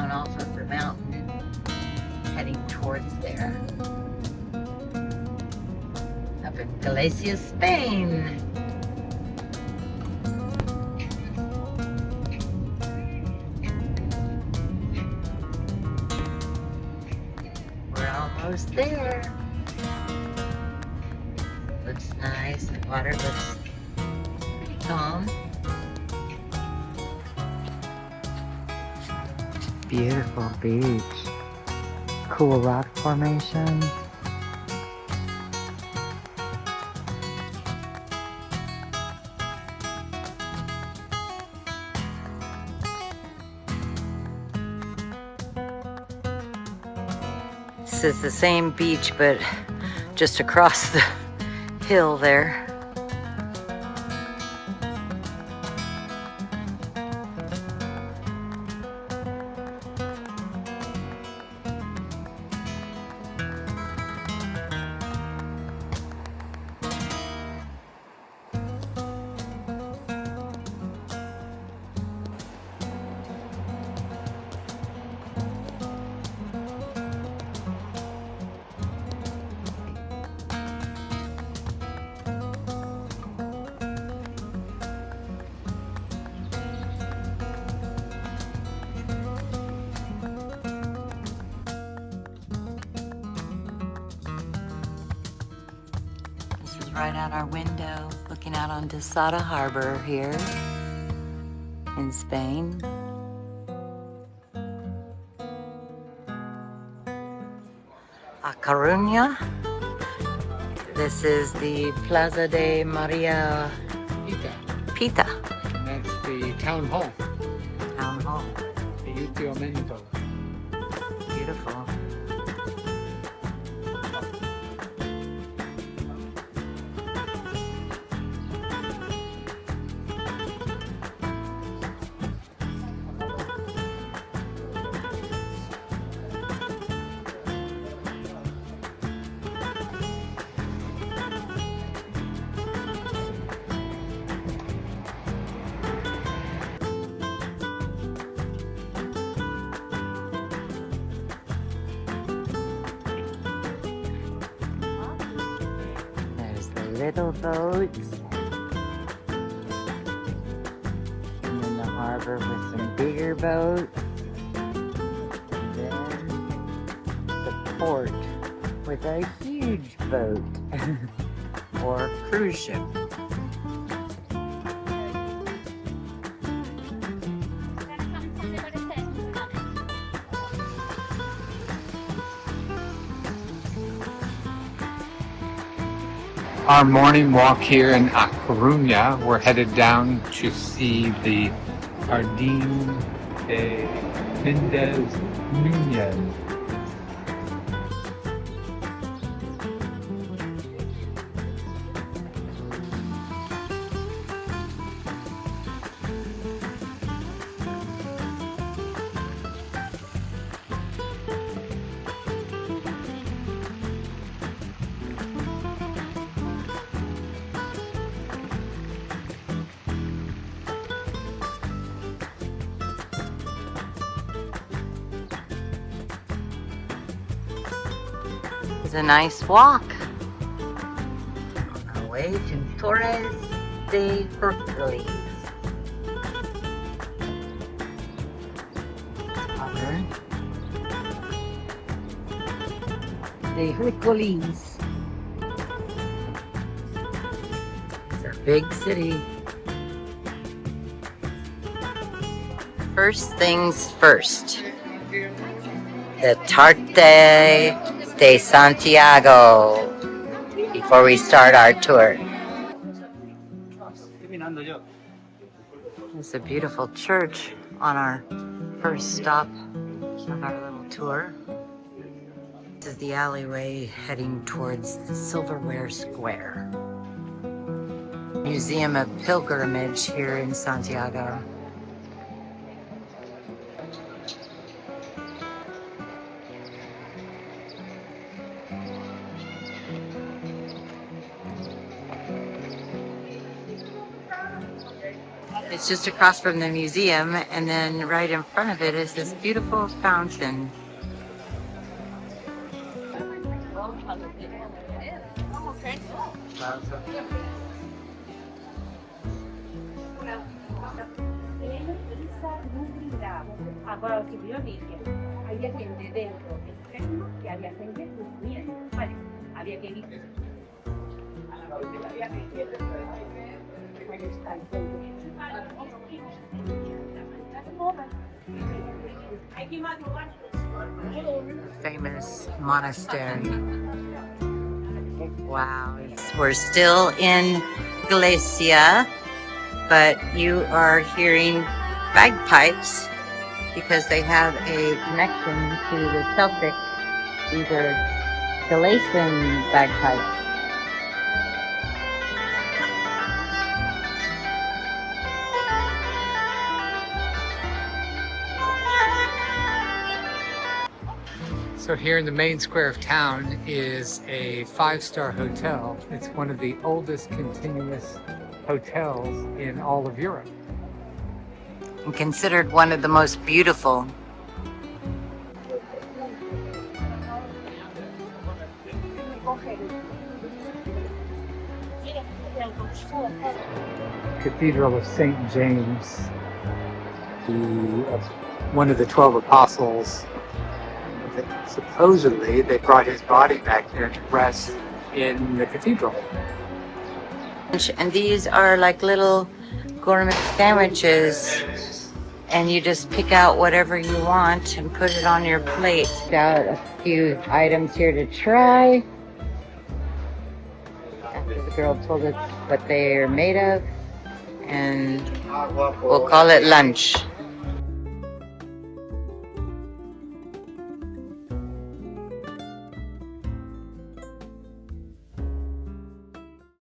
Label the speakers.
Speaker 1: down off of the mountain and heading towards there. Up in Galicia, Spain. We're almost there. Looks nice. The water looks pretty calm. Beautiful beach. Cool rock formations. This is the same beach, but just across the hill there. Right out our window, looking out onto Sada Harbor here in Spain. A Coruña. This is the Plaza de Maria Pita.
Speaker 2: And that's the town hall.
Speaker 1: Town hall.
Speaker 2: Ayuntamiento.
Speaker 1: Beautiful. Little boats, and then the harbor with some bigger boats, and then the port with a huge boat or cruise ship.
Speaker 2: Our morning walk here in A Coruña, we're headed down to see the Jardín de Méndez Núñez.
Speaker 1: It's a nice walk on our way to Torres de Hercules. De Hercules. It's a big city. First things first. The Tarte de Santiago before we start our tour. It's a beautiful church on our first stop of our little tour. This is the alleyway heading towards the Silverware Square. Museum of Pilgrimage here in Santiago. It's just across from the museum, and then right in front of it is this beautiful fountain.
Speaker 3: Ahora si yo dije, había gente dentro del centro que había gente durmiendo. Vale, había que ir.
Speaker 1: Famous monastery. Wow. We're still in Galicia, but you are hearing bagpipes because they have a connection to the Celtic. These are Galician bagpipes.
Speaker 2: So here in the main square of town is a 5-star hotel. It's one of the oldest continuous hotels in all of Europe.
Speaker 1: And considered one of the most beautiful.
Speaker 2: Cathedral of St. James, one of the 12 apostles. Supposedly, they brought his body back here to rest in the cathedral.
Speaker 1: And these are like little gourmet sandwiches, and you just pick out whatever you want and put it on your plate. Got a few items here to try. After the girl told us what they are made of, and we'll call it lunch.